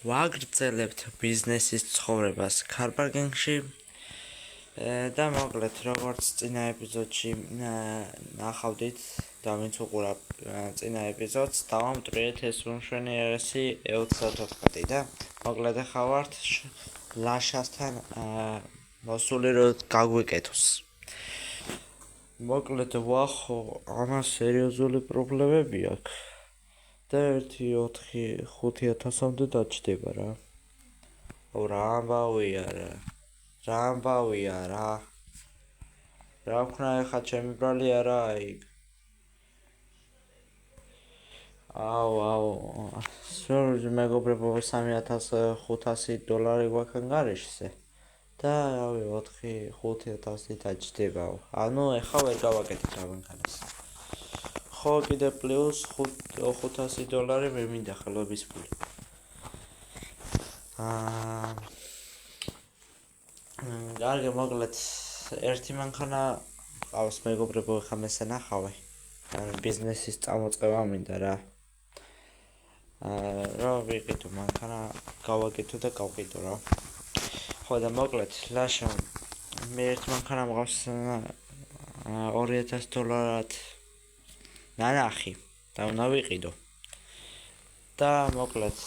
ვაგრძელებთ ბიზნესის ცხოვრებას ქარპარკინგში და მოკლედ როგორც წინა ეპიზოდში ნახავდით და ვინც უყურა წინა ეპიზოდს დავამტვრიეთ ეს უმშვენიერესი E34 და მოკლედ ახლა ვართ ლაშასთან მოსული რომ გაგვიკეთოს მოკლედ ვახო ამას სერიოზული პრობლემები აქვს და 1-4-5,000-მდე დაჭდება რა. რა ამბავია რა. რა ვქნა ეხლა ჩემი ბრალი არა იქ. აუ. სულ მეგობრებო $3,500 გვაქვს ანგარიშზე. და რავი 4-5,000 დაჭდება. ანუ ეხლა ვერ გავაკეთებ რა მანქანას. ხო კიდე პლუს $500 მე მინდა ხელობის ფული. კარგი მოკლედ ერთი მანქანა ყავს მეგობრებო ხა მესე ნახავი. ბიზნესის წამოწყება მინდა რა. რა ვიყიდო მანქანა გავაკეთო და გავყიდო რა. ხო და მოკლედ ლაშა მე ერთ მანქანა მყავს $2,000 ნანახი და უნდა ვიყიდო და მოკლედ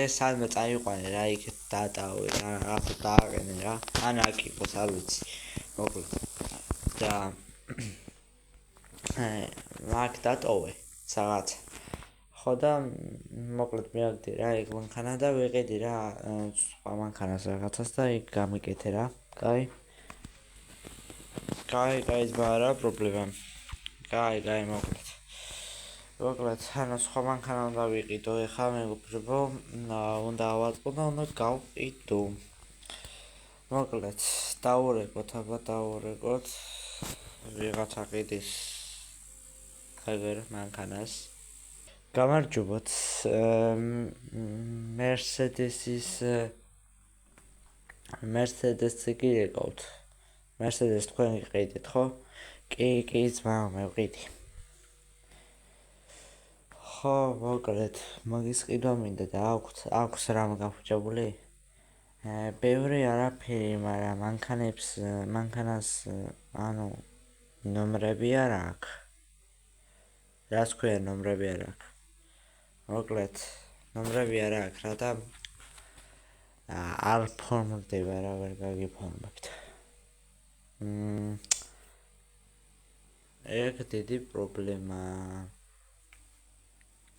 ეს სადმე წაიყვანე რა იქ დატავე რა ახლა დააყენე რა ან აქ იყოს არ ვიცი მოკლედ და მაგ დატოვე რაღაც ხო და მოკლედ მიაგდი რა იქ მანქანა და ვიყიდი რა სხვა მანქანას რაღაცას და იქ გამიკეთე რა კაი არა პრობლემა კაი მოკლედ ანუ სხვა მანქანა უნდა ვიყიდო ეხლა მეგობრებო უნდა ავაწყო და უნდა გავყიდო მოკლედ დავურეკოთ ვიღაცა ყიდის ეგერ მანქანას გამარჯობოთ Mercedes-ი გიყავთ Mercedes თქვენ გიყიდით ხო კი ძმა მე ვყიდი ხო მოკლედ მაგის ყიდვა მინდა და აქვს რამ გაფუჭებული ბევრი არაფერი მაგრამ მანქანას ანუ ნომრები არ აქვს რას ქვია ნომრები არ აქვს მოკლედ ნომრები არ აქვს რა და არ ფორმდება რა ვერ გაგიფორმებთ ეგ დიდი პრობლემა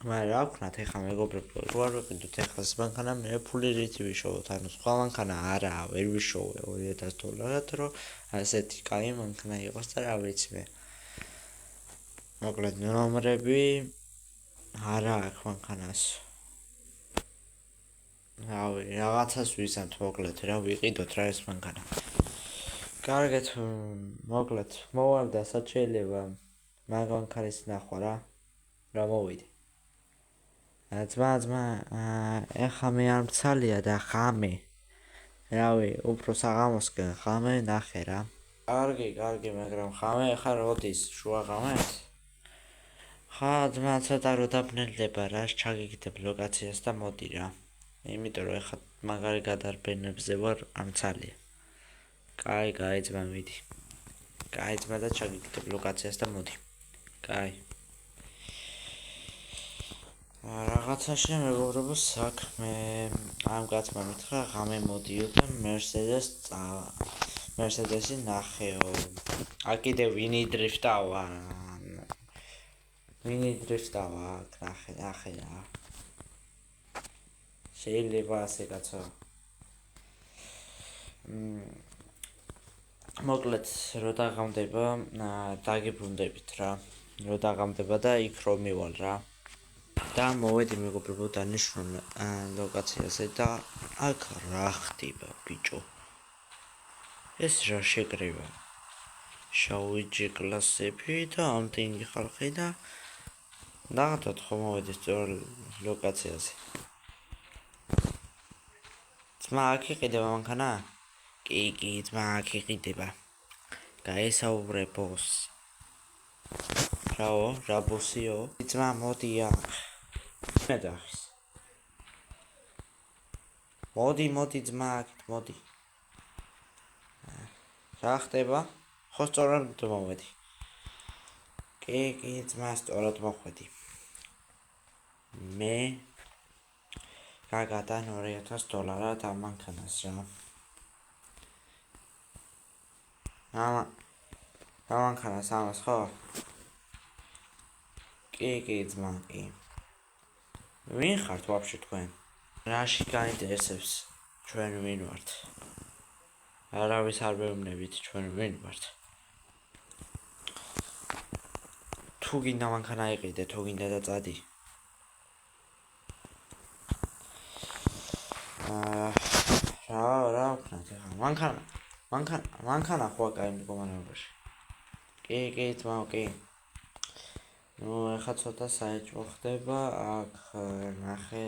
მაგრამ რა ვქნათ ეხლა მეგობრებო რო არ ვიყიდოთ ეხლა ეს მანქანა მე ფული რითი ვიშოვოთ ანუ სხვა მანქანა არაა ვერ ვიშოვე $2,000 რომ ასეთი კაი მანქანა იყოს და რა ვიცი მე მოკლედ ნომრები არა აქვს მანქანას რავი რაღაცას ვიზამთ მოკლედ რა ვიყიდოთ რა ეს მანქანა კარგეთ მოკლედ მოვალ და სად შეიძლება მაგ მანქანის ნახვა რა მოვიდე ძმა ეხლა მე არ მცალია და ხამე რავი უფრო საღამოსკენ ხამე ნახე რა კარგი მაგრამ ხამე ეხლა როდის შუა ღამეს ხა ძმა ცოტა რო დაბნელდება რა ჩაგიგდებ ლოკაციას და მოდი რა იმიტომ რომ ეხლა მაგარი გადარბენებზე ვარ არ მცალია კაი ძმა მიდი კაი ძმა და ჩაგიგდებ ლოკაციას და მოდი კაი რაღაცაში მეგობრებო საქმე ამ კაცმა მითხრა ღამე მოდიო და Mercedes-ი ნახეო აქ კიდე ვინი დრიფტავა ნახე რა შეიძლება ასე კაცო მოკლედ რო დაღამდება დაგიბრუნდებით რა რო დაღამდება და იქ რომ მივალ რა და მოვედი მეგობრებო დანიშნულ ლოკაციაზე და აქ რა ხდება ბიჭო ეს რა შეკრება შაუიჯი კლასები და ამდენი ხალხი და ნახოთ ხომ მოვედი სწორ ლოკაციაზე ძმა აქ იყიდება მანქანა კი ძმა აქ იყიდება გაესაუბრებოს რა ბოსიო ძმა მოდი აქ მე დახის მოდი ძმა აქეთ მოდი რა ხდება ხო სწორად მოვედი კი ძმა სწორად მოხვედი მე გაგატან $2000 ამანქანას რა ამანქანას ამას ხო კი ძმა კი ვინ ხართ ვაფშე თქვენ რაში გაინტერესებს ჩვენ ვინ ვართ არავის არ მეუბნებით ჩვენ ვინ ვართ თუ გინდა მანქანა იყიდე თუ გინდა და წადი რა ვქნათ ახლა მანქანა ხო კაი მდგომარეობაში კი ძმაო კი ნუ ახლა ცოტა საეჭვო ხდება აქ ნახე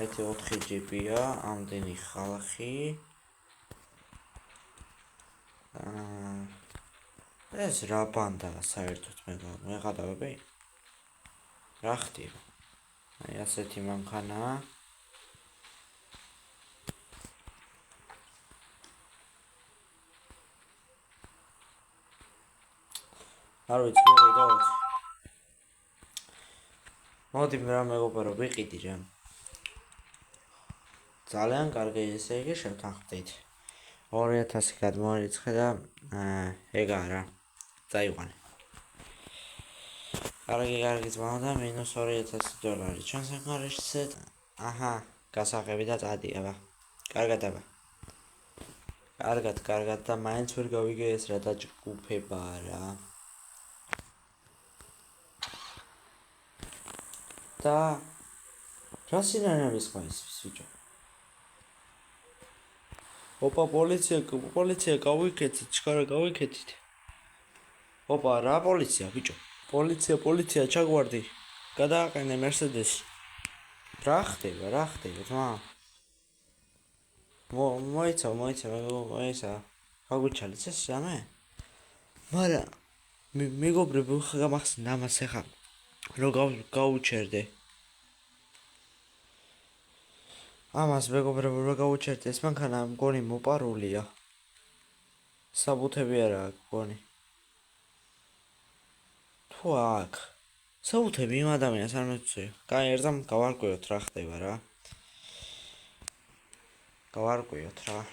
4 ჯიბია ამდენი ხალხი ეს რა ბანდაა საერთოდ მე გადავები რა ხდება აი ასეთი მანქანაა არ ვიცი ვიყიდოთ მოდი რა მეგობარო ვიყიდი რა ძალიან კარგი ესე იგი შევთანხმდით 2000 გადმოერიცხე და ეგა რა წაიყვანე კარგი ძმაო და $2000 ჩვენ საკმარისზე აჰა გასაღები და წადი აბა კარგად და მაინც ვერ გავიგე ეს რა დაჯგუფება რა და რა სინანების ხმაისის ბიჭო ოპა პოლიცია გავიქეთით ჩქარა გავიქეთით ოპა რა პოლიცია ბიჭო პოლიცია ჩაგვარდი გადააყენე მერსედესი რა ხდება ძმა მოიცა გაგვიჩალეთ ეს რამე მაგრამ მეგობრებო ხა გამახსენდა ამას ახლა რო გავუჩერდე ამას მეგობრებო რო გავუჩერდე ეს მანქანა მგონი მოპარულია საბუთები არა აქვს მგონი თუ აქ საბუთები იმ ადამიანს არ მეცუია კაი ერთამ გავარკვიოთ რა ხდება რა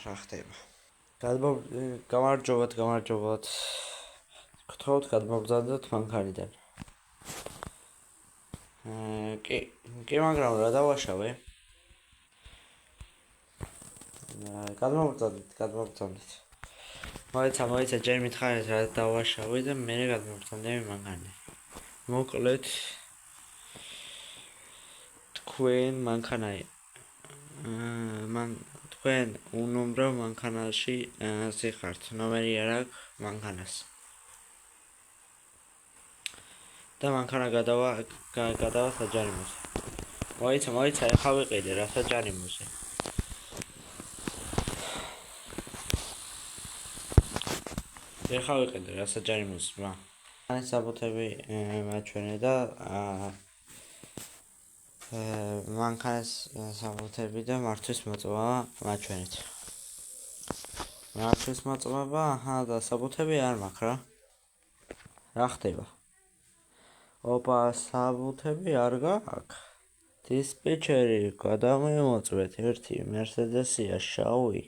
რა ხდება გამარჯობათ გთხოვთ გადმოგზავნოთ მანქანიდან კი მაგრამ რა დავაშავე გადმოგზავნით მოიცა ჯერ მითხარით რა დავაშავე და მე გადმოგზავნები მანქანა მოკლედ თქვენ მანქანა თქვენ უნომრავ მანქანაში სიხართ ნომერი არ აქვს მანქანას და მანქანა გადავა საჯარიმოზე მოიცა ეხა ვიყიდე რა საჯარიმოზე ეს საბუთები მაჩვენე და მანქანის საბუთები და მართვის მოწვა მაჩვენეთ მართვის მოწვა აჰა და საბუთები არ მაქვს რა ხდება ოპა საბუთები არ გაქვს დისპეჩერი გადამოწვეთ ერთი მერსედესია შავი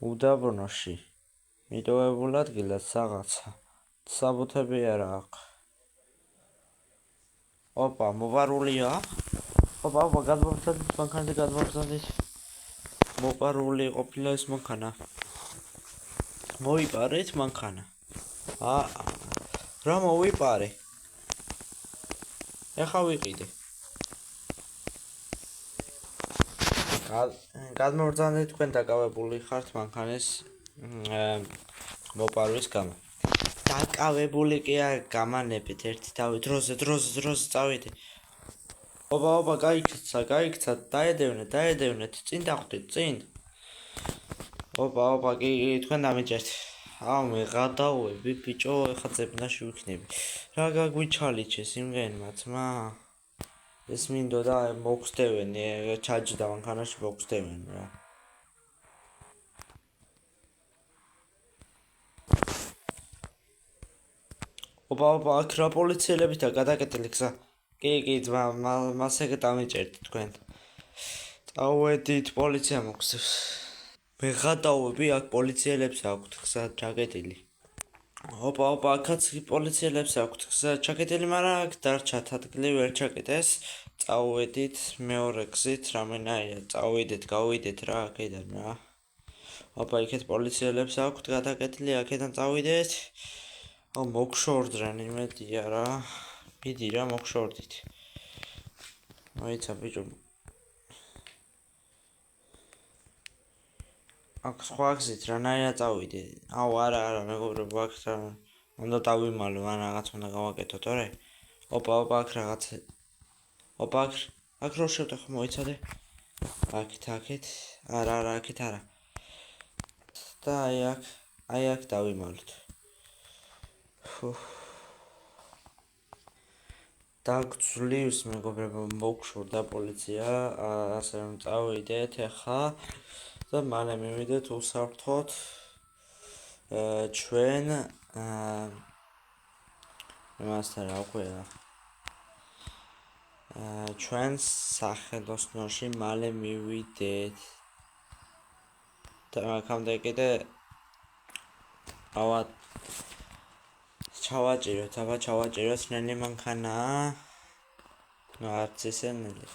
უდაბნოში მიტოვებულ ადგილას რაღაცა საბუთები არ აქვს ოპა მოპარულია ოპა გადმოვწადეთ მანქანაზე გადმოვწადეთ მოპარული ყოფილა ეს მანქანა მოიპარეთ მანქანა რა მოვიპარე ეხა ვიყიდე გადმოვწადეთ თქვენ დაკავებული ხართ მანქანის მოპარვის გამო დაკავებული კი არ გამანებით ერთი თავი დროზე წავიდე ოპა გაიქცა დაედევნეთ წინ დახვდით წინ ოპა კი თქვენ დამიჭერთ მე გადავები ბიჭო ეხა წებნაში ვიქნები რა გაგვიჩალიჩეს იმგენმა ძმა ეს მინდოდა მოგხსდევენ ჩაჯდა მანქანაში მოგხსდევენ რა ოპა აქ რა პოლიციელები და გადაკეტილი გზა კი ძმა მასე დამიჭერთ თქვენ წავედით პოლიცია მოგხსდევს მე გადავები აქ პოლიციელებს აქვთ გზა ჩაკეტილი ოპა აქაც პოლიციელებს აქვთ გზა ჩაკეტილი მაგრამ აქ დარჩათ ადგილი ვერ ჩაკეტეს წავედით მეორე გზით რამენაირად წავიდეთ გავიდეთ რა აქედან რა ოპა იქეთ პოლიციელებს აქვთ გადაკეტილი აქედან წავიდეთ მოგშორდნენ იმედია რა მიდი რა მოგშორდით მოიცა ბიჭო აქ სხვა გზით რანაირად წავიდე არა მეგობრებო აქ უნდა დავიმალო ან რაღაც უნდა გავაკეთოთ ორე ოპა აქ რაღაც ოპა აქ რო შევდე ხო მოიცადე აქეთ არა აქეთ არა და აი აქ დავიმალოთ დაგძლივს მეგობრებო მოგშორდა პოლიცია ასე რომ წავიდეთ ახლა და მალე მივიდეთ უსაფრთხოდ ჩვენ მასთან რა ქვია ჩვენ სახელოსნოში მალე მივიდეთ და აქამდე კიდე ჩავაჭიროთ ნელი მანქანაა არც ისე ნელი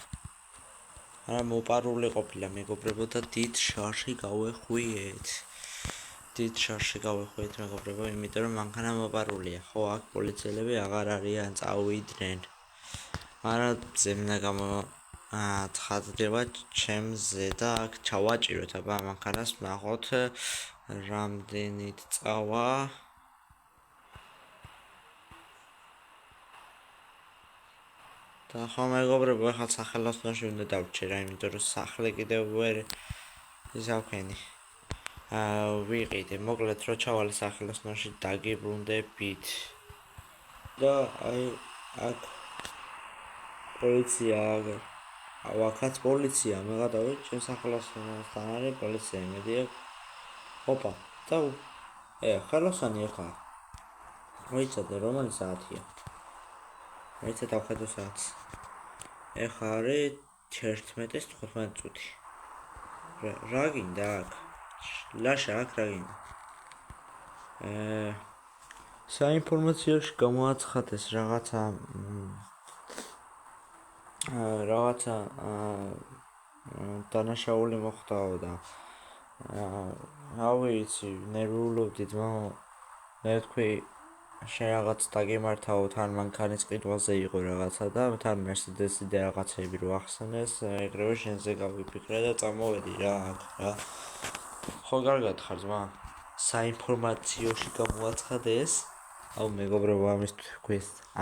არა მოპარული ყოფილა მეგობრებო და დიდ შარში გავეხვიეთ მეგობრებო იმიტომ რომ მანქანა მოპარულია ხო აქ პოლიციელები აღარ არიან წავიდნენ მაგრამ ზემნა ცხადდება ჩემზე და აქ ჩავაჭიროთ აბა მანქანას ნახოთ რამდენით წავა და ხო მეგობრებო ახლა სახელოსნოში უნდა დავჭერ რა იმიტომ რომ სახლი კიდევ ვერ ისავქენი ვიყიდე მოკლედ რო ჩავალე სახელოსნოში დაგიბრუნდებით და აი აქ პოლიცია აქაც პოლიცია მე გადავიდე ჩემ სახელოსნოსთან არის პოლიცია იმედია ოპა და ხელოსანი ახლა მოიცადე რომელი საათია მეცე დავხედო საათს ეხლა არის 11:15 წუთი რა გინდა აქ ლაშა აქ რა გინდა საინფორმაციოში გამოაცხადეს რაღაცა დანაშაული მოხდაო და რა ვიცი ნერვიულობდი ძმა მე თქვი შენ რაღაც დაგემართაო თან მანქანის ყიდვაზე იყო რაღაცა და თან მერსედესი და რაღაცები რო ახსენეს ეგრევე შენზე გავიფიქრე და წამოვედი რა აქ რა ხო კარგად ხარ ძმა საინფორმაციოში გამოაცხადეს აუ მეგობრებო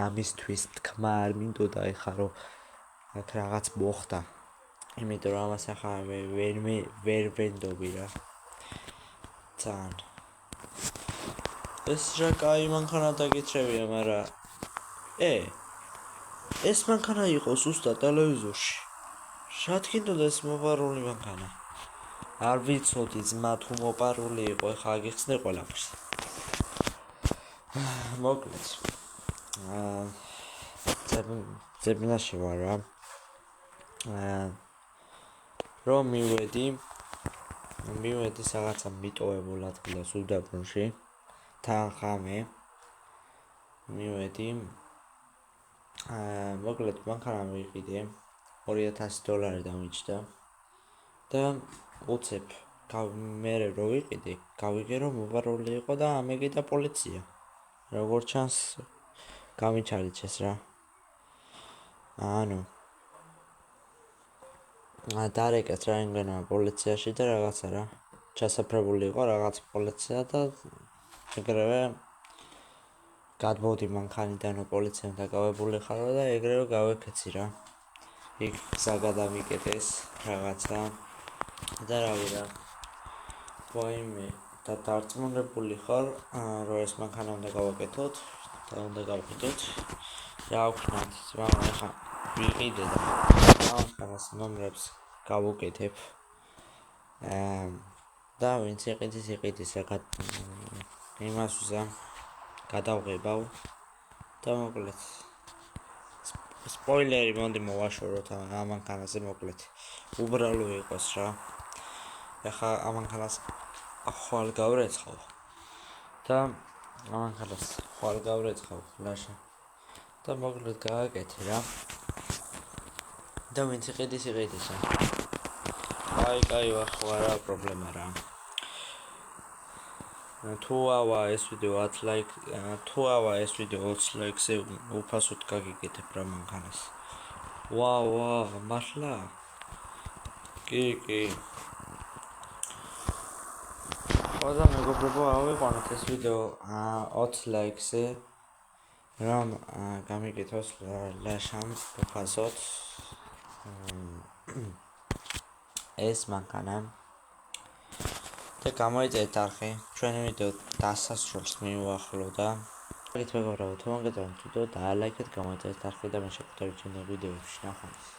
ამისთვის თქმა არ მინდოდა ეხლა რომ აქ რაღაც მოხდა იმიტომ რომ ამას ახლა ვერ ვენდობი რა ძალიან ეს რა კაი მანქანა დაგიჭრებია მაგრამ ეს მანქანა იყო ზუსტად ტელევიზორში რა თქინდოდა ეს მოპარული მანქანა არ ვიცოდი ძმა თუ მოპარული იყო ეხლა აგიხსნე ყველაფერს მოკლედ ძებნაში ვარ რა რომ მივედი რაღაცა მიტოვებულ ადგილას უდაბნოში თან ხამე მივედი მოკლედ მანქანა მივიყიდე $2000 დამიჭდა და უცებ მე რო ვიყიდე გავიგე რომ მოპარული იყო და ამეკიდა პოლიცია როგორც ჩანს გამიჩალიჩეს რა ანუ დარეკეთ რა იმენა პოლიციაში და რაღაცა რა ჩასაფრებული იყო რაღაც პოლიცია და ეგრევე გადმოვდი მანქანიდან პოლიციამ დაკავებული ხარო და ეგრევე გავექცი რა იქ გზა გადამიკეტეს რაღაცა და რავი რა ვაიმე და დარწმუნებული ხარ რომ ეს მანქანა უნდა გავაკეთოთ და უნდა გავყიდოთ რა ვქნათ ძმა ახლა ვიყიდე და ამას ნომრებს გავუკეთებ. და ვინც იყიდის რა იმას ვზამ გადავღებავ და მოკლედ სპოილერი მონდი მოვაშოროთ ამ მანქანაზე მოკლედ უბრალო იყოს რა. ეხა ამ მანქანას ხვალ გავრეცხავ და ამ მანქანას ხვალ გავრეცხავ ლაშა და მოკლედ გააკეთე რა. და ვინც იყიდის რა. კაი ვახლა რა პრობლემა რა. თუ ავა ეს ვიდეო 10 ლაიქზე უფასოდ გაგიკეთებ რა მანქანას. ვა მართლა? კი. ხოდა მეგობრებო ავიყვანოთ ეს ვიდეო 20 ლაიქზე რომ გამიკეთოს ლაშამ უფასოდ ეს მანქანა და გამოიწერეთ არხი ჩვენი ვიდეო დასასრულს მივუახლოვ და მეგობრებო თუ მოგეწონათ ვიდეო დაალაიქეთ, გამოიწერეთ არხი და მე შეგხვდებით ჩემი ვიდეოებში. ნახვამდის.